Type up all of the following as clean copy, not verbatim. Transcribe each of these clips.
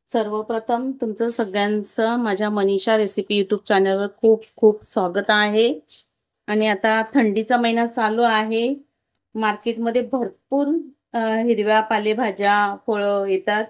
सर्वप्रथम तुमचं सगळ्यांचं माझ्या मनीषा रेसिपी यूट्यूब चॅनलवर खूप खूप स्वागत आहे. आणि आता थंडीचा महिना चालू आहे. मार्केटमध्ये भरपूर हिरव्या पालेभाज्या, फळं येतात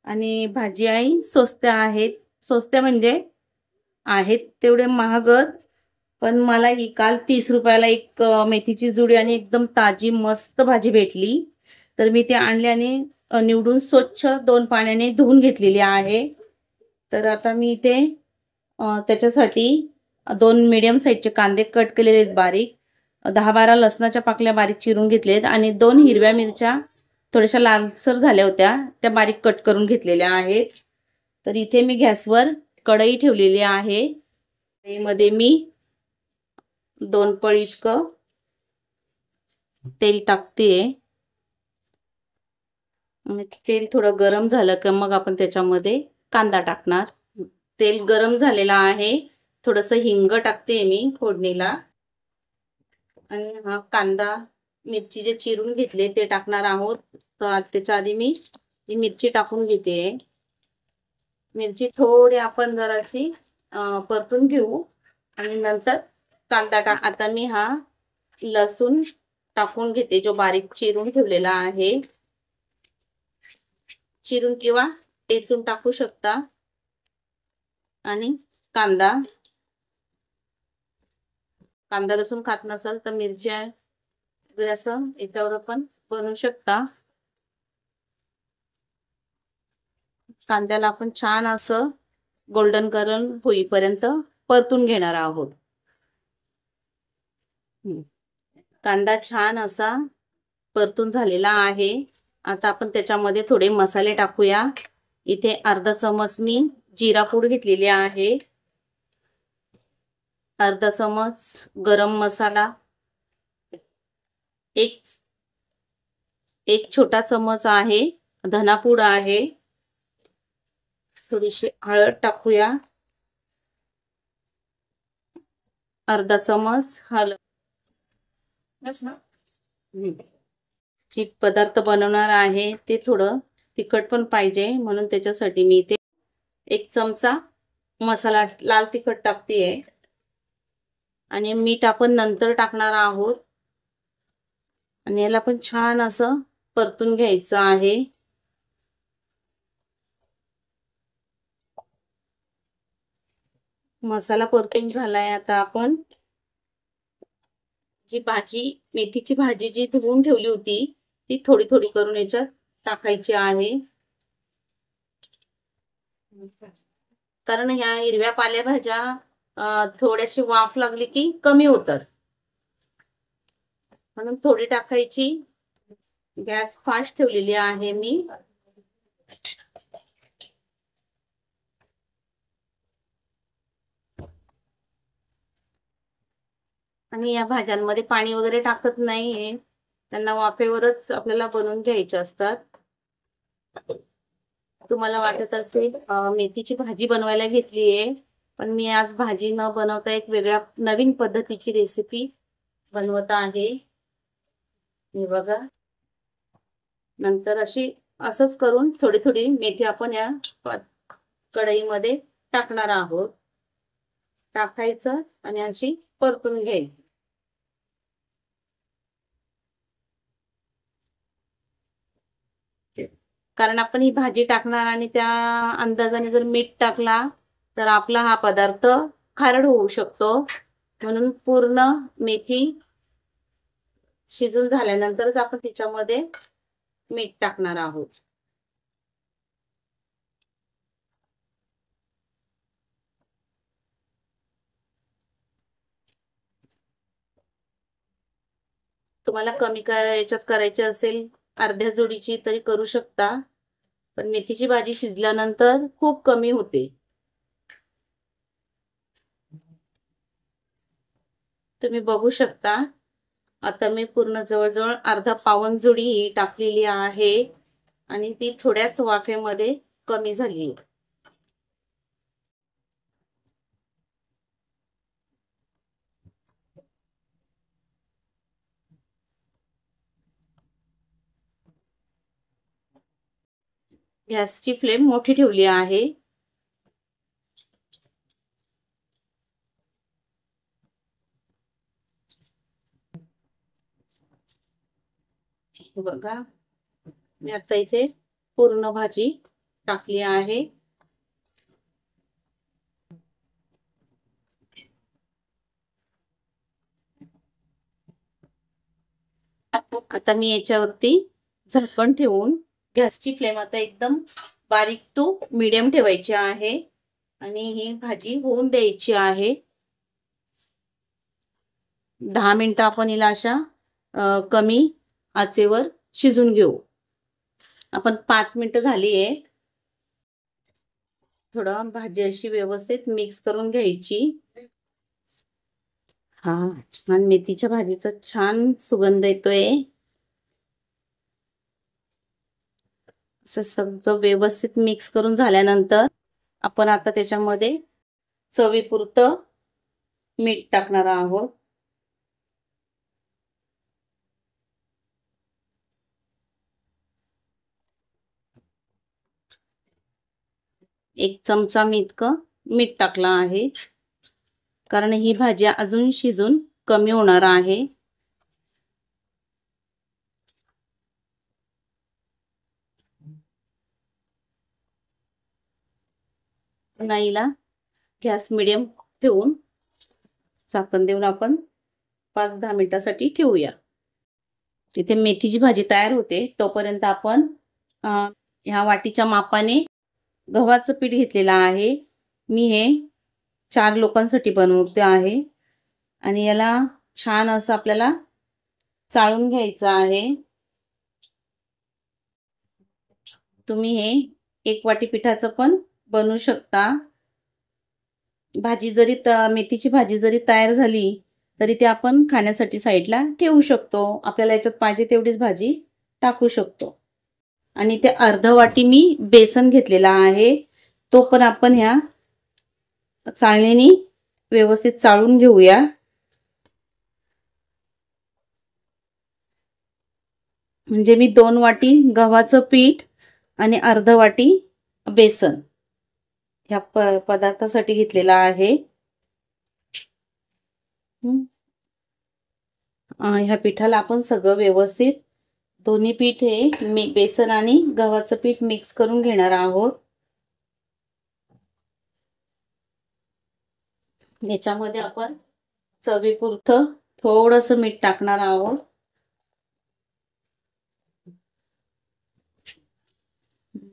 आणि भाज्याही स्वस्त आहेत. स्वस्त म्हणजे आहेत तेवढे महागच. पण मला ही काल 30 रुपयाला एक मेथीची जुडी आणि एकदम ताजी मस्त भाजी भेटली. तर मी ती आणली आणि निवडून स्वच्छ 2 पाण्याने धुवून घेतलेली आहे. तर आता मी इथे त्याच्यासाठी 2 मीडियम साईजचे कांदे कट केलेले आहेत बारीक, 10-12 लसणाच्या पाकल्या बारीक चिरून घेतलेत आणि 2 हिरव्या मिरच्या थोड्याशा लालसर झाल्या होत्या, त्या बारीक कट करून घेतलेल्या आहेत. तर इथे मी गॅसवर कढई ठेवलेली आहे. कढईमध्ये मी 2 पळी इतकं तेल टाकते. आणि तेल थोडं गरम झालं की मग आपण त्याच्यामध्ये कांदा टाकणार. तेल गरम झालेलं आहे. थोडंसं हिंग टाकते मी फोडणीला आणि हा कांदा मिरची जे चिरून घेतले ते टाकणार आहोत. तर त्याच्या आधी मी ही मिरची टाकून घेते. मिरची थोडी आपण जराशी परतून घेऊ आणि नंतर कांदा आता मी हा लसूण टाकून घेते जो बारीक चिरून ठेवलेला आहे. चिरून किंवा टेचून टाकू शकता. आणि कांदा लसूण खात नसाल तर मिरच्या असं याच्यावर पण बनवू शकता. कांद्याला आपण छान असं गोल्डन कलर होईपर्यंत परतून घेणार आहोत. कांदा छान असा परतून झालेला आहे. आता आपण त्याच्यामध्ये थोडे मसाले टाकूया. इथे अर्धा चमच मी जिरा पूड घेतलेली आहे, अर्धा चमच गरम मसाला, एक छोटा चमच आहे धनापूड आहे, थोडीशी हळद टाकूया, अर्धा चमच हळद. जे पदार्थ बनवणार आहे ते थोडं तिखट पण पाहिजे म्हणून त्याच्यासाठी मी इथे 1 चमचा मसाला लाल तिखट टाकतेय आणि मीठ आपण नंतर टाकणार आहोत. आणि याला पण छान असं परतून घ्यायचं आहे. मसाला परतून झालाय. आता आपण जी मेथीची भाजी जी धुवून ठेवली होती ती थोडी थोडी करून याच्यात टाकायची आहे. कारण ह्या हिरव्या पालेभाज्या थोड्याशी वाफ लागली की कमी होतात म्हणून थोडी टाकायची. गॅस फास्ट ठेवलेली आहे मी. आणि या भाज्यांमध्ये पाणी वगैरे टाकत नाहीये, त्यांना वाफेवरच आपल्याला बनवून घ्यायचे असतात. तुम्हाला वाटत असेल मेथीची भाजी बनवायला घेतलीये, पण मी आज भाजी न बनवता एक वेगळ्या नवीन पद्धतीची रेसिपी बनवत आहे. हे बघा. नंतर असंच करून थोडी थोडी मेथी आपण या कढईमध्ये टाकणार आहोत. टाकायचं आणि अशी परतून घ्यायची. कारण आपण ही भाजी टाकणार आणि त्या अंदाजाने जर मीठ टाकला तर आपला हा पदार्थ खारट होऊ शकतो. म्हणून पूर्ण मेथी शिजून झाल्यानंतरच आपण त्याच्यामध्ये मीठ टाकणार आहोत. तुम्हाला कमी याच्यात करायची असेल अर्ध्या जोडीची तरी करू शकता, पण मेथीची भाजी शिजल्यानंतर खूप कमी होते. तुम्ही बघू शकता. आता मी पूर्ण जवळजवळ अर्धा पाऊण जोडी टाकलेली आहे आणि ती थोड्याच वाफेमध्ये कमी झाली. गॅसची फ्लेम मोठी ठेवली आहे. बघा, मी आता इथे पूर्ण भाजी टाकली आहे. आता मी याच्यावरती झाकण ठेवून गॅसची फ्लेम आता एकदम बारीक टू मीडियम ठेवायची आहे आणि ही भाजी होऊन द्यायची आहे. 10 मिनिटं आपण हिला अशा कमी आचेवर शिजून घेऊ. आपण 5 मिनिटं झाली आहे. थोडं भाजी अशी व्यवस्थित मिक्स करून घ्यायची. हा, छान मेथीच्या भाजीचा छान सुगंध येतोय. असं सगळं व्यवस्थित मिक्स करून झाल्यानंतर आपण आता त्याच्यामध्ये चवीपुरतं मीठ टाकणार आहोत. एक चमचा मी इतकं मीठ टाकलं आहे, कारण ही भाजी अजून शिजून कमी होणार आहे. नाहीला गॅस मिडियम ठेवून झाकण देऊन आपण 5-10 मिनिटासाठी ठेवूया. तिथे मेथीची भाजी तयार होते तोपर्यंत आपण ह्या वाटीच्या मापाने गव्हाचं पीठ घेतलेलं आहे. मी हे 4 लोकांसाठी बनवते आहे आणि याला छान असं आपल्याला चाळून घ्यायचं आहे. तुम्ही हे 1 वाटी पिठाचं पण बनवू शकता. भाजी जरी मेथीची भाजी जरी तयार झाली तरी ते आपण खाण्यासाठी साईडला ठेवू शकतो. आपल्याला याच्यात पाहिजे तेवढीच भाजी टाकू शकतो. आणि ते अर्ध वाटी मी बेसन घेतलेला आहे, तो पण आपण ह्या चाळणीने व्यवस्थित चाळून घेऊया. म्हणजे मी 2 वाटी गव्हाचं पीठ आणि अर्ध वाटी बेसन ह्या पदार्थासाठी घेतलेला आहे. ह्या पिठाला आपण सगळं व्यवस्थित दोन्ही पीठ हे बेसन आणि गव्हाचं पीठ मिक्स करून घेणार आहोत. याच्यामध्ये आपण चवीपुरतं थोडंसं मीठ टाकणार आहोत.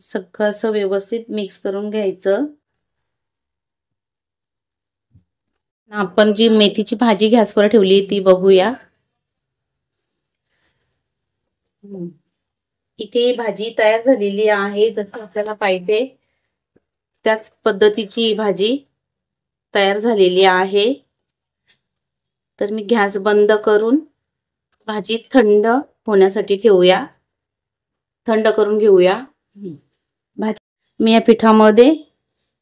सगळं असं व्यवस्थित मिक्स करून घ्यायचं. आपण जी मेथीची भाजी गॅसवर ठेवली ती बघूया. इथे भाजी तयार झालेली आहे. जसं आपल्याला पाहिजे त्याच पद्धतीची भाजी तयार झालेली आहे. तर मी गॅस बंद करून भाजी थंड होण्यासाठी ठेवूया. थंड करून घेऊया. भाजी मी या पिठामध्ये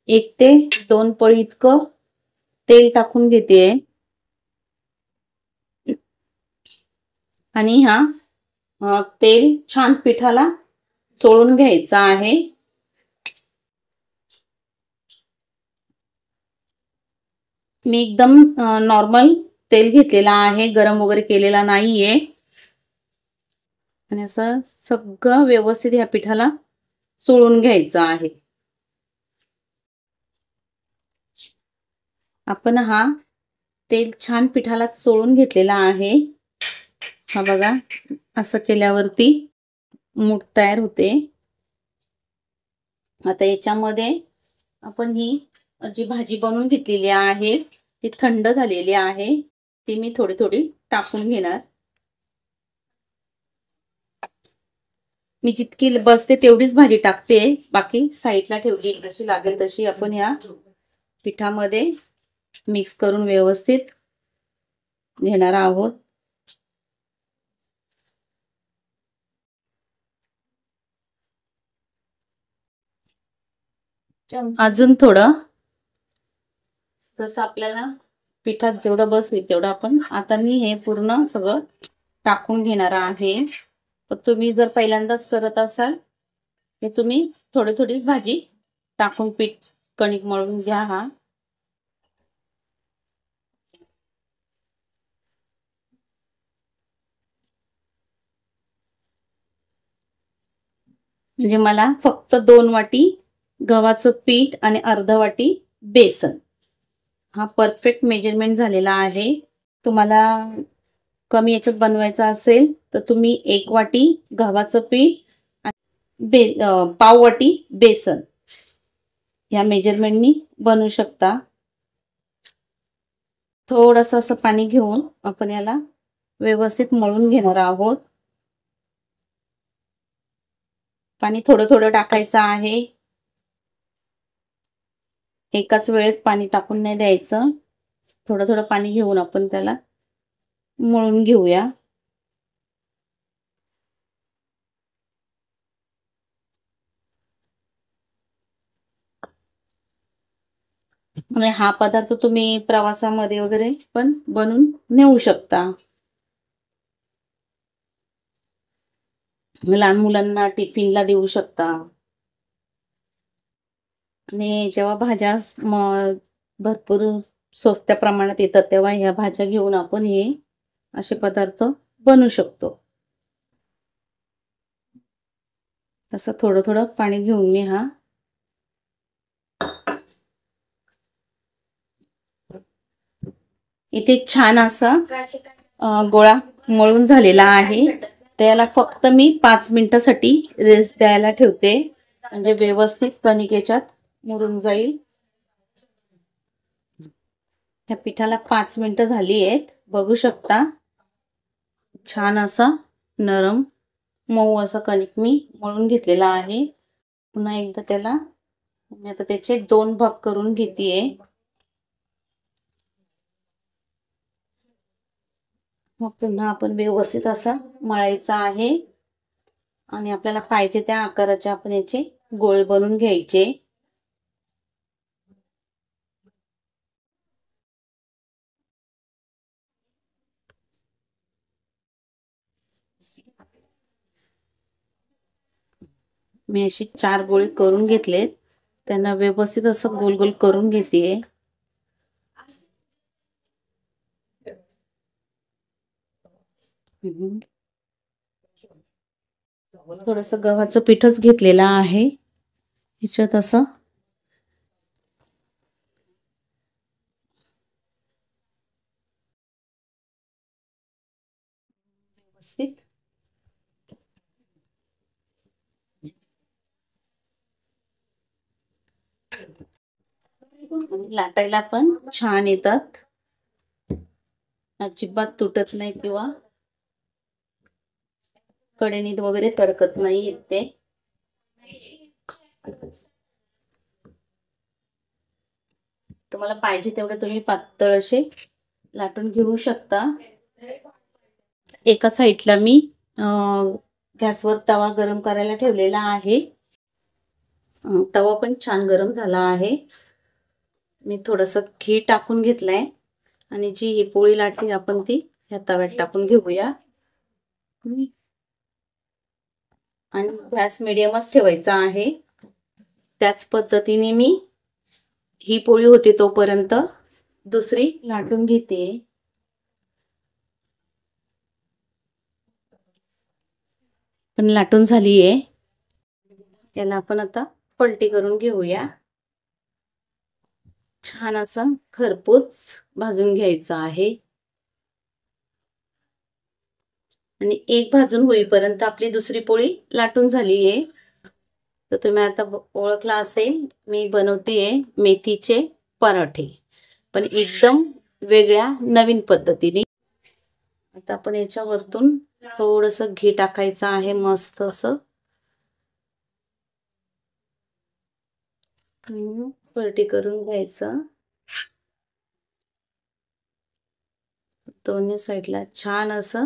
1 ते 2 पळी इतकं तेल टाकून घेते आणि तेल छान पिठाला चोळून घ्यायचं आहे. मी एकदम नॉर्मल तेल घेतलेला आहे, गरम वगैरे केलेला नाहीये. आणि असं सगळं व्यवस्थित या पिठाला चोळून घ्यायचं आहे. आपण तेल छान पिठाला चोळून घेतलेला आहे. हा बघा, असं केल्यावरती मूठ तयार होते. आता याच्यामध्ये आपण ही जी भाजी बनवून घेतलेली आहे ती थंड झालेली आहे, ती मी थोडी थोडी टाकून घेणार. मी जितकी बसते तेवढीच भाजी टाकते, बाकी साईडला ठेवली. जशी लागेल तशी आपण ह्या पिठामध्ये मिक्स करून व्यवस्थित घेणार आहोत. अजून थोडं जसं आपल्याला पिठात जेवढं बस होईल तेवढं आपण आता मी हे पूर्ण सगळं टाकून घेणार आहे. तर तुम्ही जर पहिल्यांदाच करत असाल हे तुम्ही थोडी थोडी भाजी टाकून पीठ कणिक मळून घ्या. हा म्हणजे मला फक्त 2 वाटी गव्हाचं पीठ आणि अर्धा वाटी बेसन, हा परफेक्ट मेजरमेंट झालेला आहे. तुम्हाला कमी याच्यात बनवायचा असेल तर तुम्ही 1 वाटी गव्हाचं पीठ पाव वाटी बेसन या मेजरमेंटनी बनवू शकता. थोडंसं असं पाणी घेऊन आपण याला व्यवस्थित मळून घेणार आहोत. पाणी थोडं थोडं टाकायचं आहे. एकाच वेळेत पाणी टाकून नाही द्यायचं. थोडं थोडं पाणी घेऊन आपण त्याला मळून घेऊया. म्हणजे हा पदार्थ तुम्ही प्रवासामध्ये वगैरे पण बनवून नेऊ शकता. लहान मुलांना टिफिनला देऊ शकता. आणि जेव्हा भाज्या भरपूर स्वस्त प्रमाणात येतात तेव्हा ह्या भाज्या घेऊन आपण हे असे पदार्थ बनवू शकतो. तसं थोडं थोडं पाणी घेऊन मी हा इथे छान असा गोळा मळून झालेला आहे. त्याला फक्त मी 5 मिनिटासाठी रेस्ट द्यायला ठेवते, म्हणजे व्यवस्थित कणिक याच्यात मुरून जाईल. ह्या पिठाला 5 मिनिटं झाली आहेत. बघू शकता छान असा नरम मऊ असं कणिक मी मळून घेतलेला आहे. पुन्हा एकदा त्याला मी आता त्याचे 2 भाग करून घेतेय. मग पुन्हा आपण व्यवस्थित असा मळायचा आहे आणि आपल्याला पाहिजे त्या आकाराचे आपण याचे गोळे बनवून घ्यायचे. मी अशी 4 गोळे करून घेतलेत. त्यांना व्यवस्थित असं गोल गोल करून घेतेय. थोडस गव्हाचं पीठच घेतलेलं आहे. ह्याच्यात असं व्यवस्थित लाटायला पण छान येतात. अजिबात तुटत नाही किंवा कडेने वगैरे तडकत नाही ते. तुम्हाला पाहिजे तेवढे तुम्ही पातळ असे लाटून घेऊ शकता. एका साईडला मी गॅसवर तवा गरम करायला ठेवलेला आहे. तवा पण छान गरम झाला आहे. मी थोडंसं घी टाकून घेतलंय आणि जी ही पोळी लाटली आपण ती ह्या तव्यात टाकून घेऊया. आणि गॅस मिडियमच ठेवायचा आहे. त्याच पद्धतीने मी ही पोळी होते तोपर्यंत दुसरी लाटून घेते. पण लाटून झाली आहे. याला आपण आता पलटी करून घेऊया. छान असा खरपूस भाजून घ्यायचा आहे. आणि एक भाजून होईपर्यंत आपली दुसरी पोळी लाटून झाली आहे. तर तुम्ही आता ओळखला असेल, मी बनवतेय मेथीचे पराठे, पण एकदम वेगळ्या नवीन पद्धतीने. आता आपण याच्या वरतून थोडंसं घी टाकायचं आहे. मस्त असं पलटी करून घ्यायचं. दोन्ही साईडला छान असं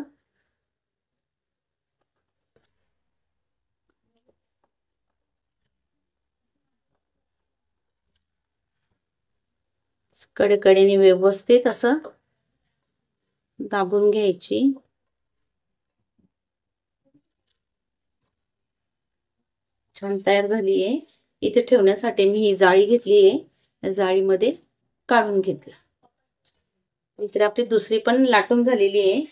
कडेकडेने व्यवस्थित असं दाबून घ्यायची. छान तयार झाली आहे। इथे ठेवण्यासाठी मी ही जाळी घेतली आहे, जाळीमध्ये काढून घेतली। इकडे आपली दुसरी पण लाटून झालेली आहे,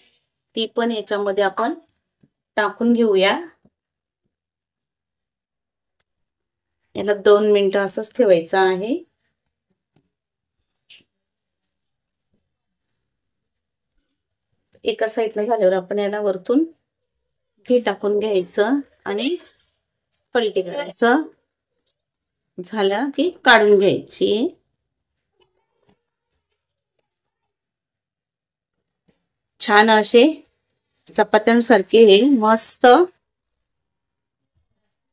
ती पण याच्यामध्ये आपण टाकून घेऊया। याला 2 मिनिटं असंच ठेवायचं आहे। एका साईडला झाल्यावर आपण याला वरतून घी टाकून घ्यायचं आणि पलटी करायचं। झालं की काढून घ्यायची। छान असे चपात्यांसारखे हे मस्त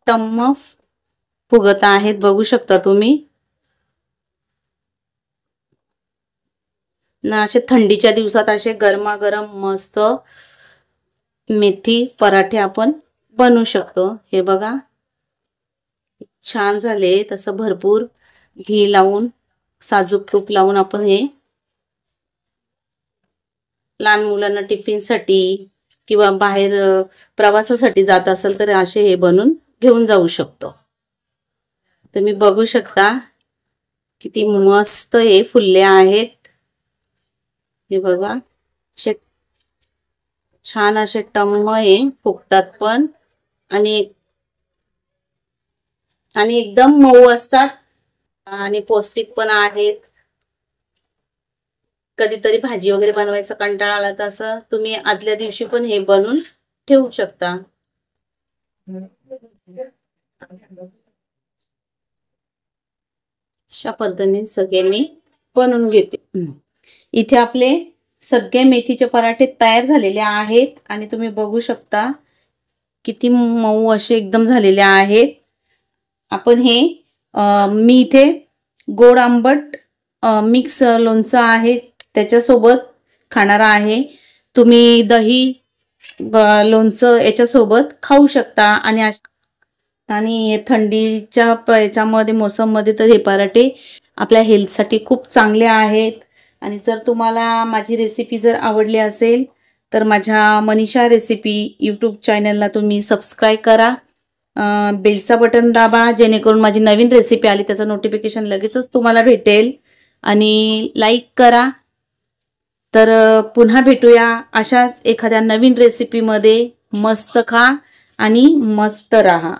टम्म फुगत आहेत, बघू शकता तुम्ही ना। असे थंडीच्या दिवसात असे गरमागरम मस्त मेथी पराठे आपण बनवू शकतो। हे बघा छान झाले। तसं भरपूर घी लावून, साजूक तूप लावून आपण हे लहान मुलांना टिफिनसाठी किंवा बाहेर प्रवासासाठी जात असेल तर असे हे बनवून घेऊन जाऊ शकतो। तुम्ही बघू शकता किती मस्त हे फुलले आहेत। हे बघा छान असे टम्म हे फुगतात पण आणि एकदम मऊ असतात आणि पौष्टिक पण आहेत। कधीतरी भाजी वगैरे बनवायचा कंटाळा आला तर असं तुम्ही आदल्या दिवशी पण हे बनवून ठेवू शकता। अशा पद्धतीने सगळे मी बनवून घेते। इथे आपले सगळे मेथीचे पराठे तयार झालेले आहेत आणि तुम्ही बघू शकता किती मऊ असे एकदम झालेले आहेत। आपण हे मी इथे गोड आंबट मिक्स लोणचं आहे त्याच्यासोबत खाणार आहे। तुम्ही दही लोणचं याच्यासोबत खाऊ शकता आणि थंडीच्या याच्यामध्ये मोसममध्ये तर हे पराठे आपल्या हेल्थसाठी खूप चांगले आहेत। आणि जर तुम्हाला माझी रेसिपी जर आवडली असेल तर माझ्या मनीषा रेसिपी यूट्यूब चॅनलला तुम्ही सबस्क्राईब करा, बेलचा बटन दाबा, जेणेकरून माझी नवीन रेसिपी आली त्याचं नोटिफिकेशन लगेचच तुम्हाला भेटेल। आणि लाईक करा। तर पुन्हा भेटूया अशाच एखाद्या नवीन रेसिपीमध्ये। मस्त खा आणि मस्त राहा।